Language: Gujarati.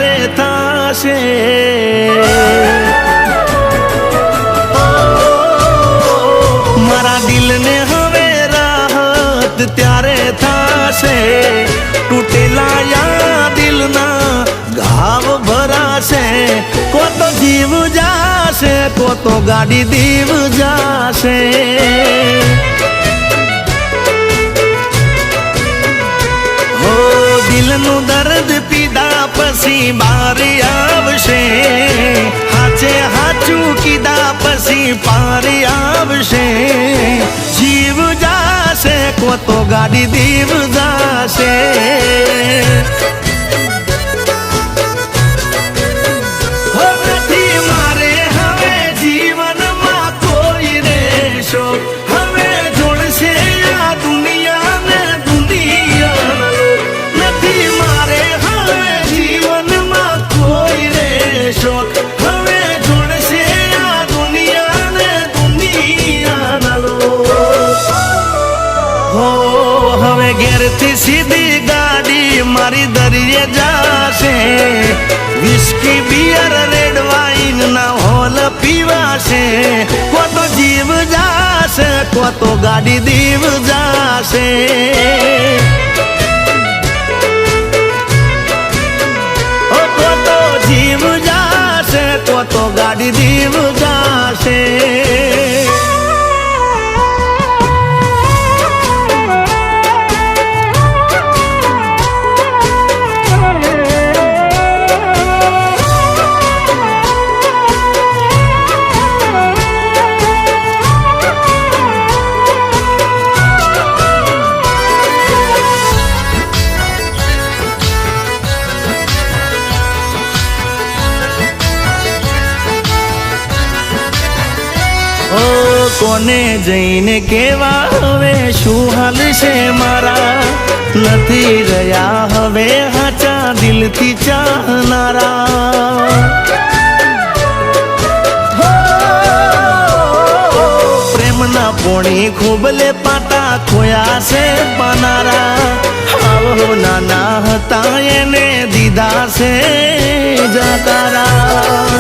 ત્યારે થાશે। મારા દિલને હવે રાહત ત્યારે થાશે। તૂટેલા યા દિલના ઘાવ ભરાશે। કો તો જીવ જાશે, કો તો ગાડી દીવ જાશે। હો દિલનું દર્દ પીધા પછી બાર આવશે। હાચે હાચું કીધા પછી પાર આવશે। જીવ જાશે, કો તો ગાડી દીવ જાશે। હવે ઘેરથી સીધી ગાડી મારી દરિયે જાશે। વિસ્કી બિયર રેડ વાઈન ના હોલ પીવાશે। કો તો જીવ જાશે, કો તો ગાડી દીવ જાશે। કો તો જીવ જાશે, કો તો ગાડી દીવ જાશે। કોને જઈને કેવા હવે શું હાલ છે મારા। નથી રહ્યા હવે હાચા દિલથી ચાહનારા। પ્રેમના પોણી ખોબલે પાટા ખોયા છે પાનારા। આવો નાના હતા એને દીધા છે જતારા।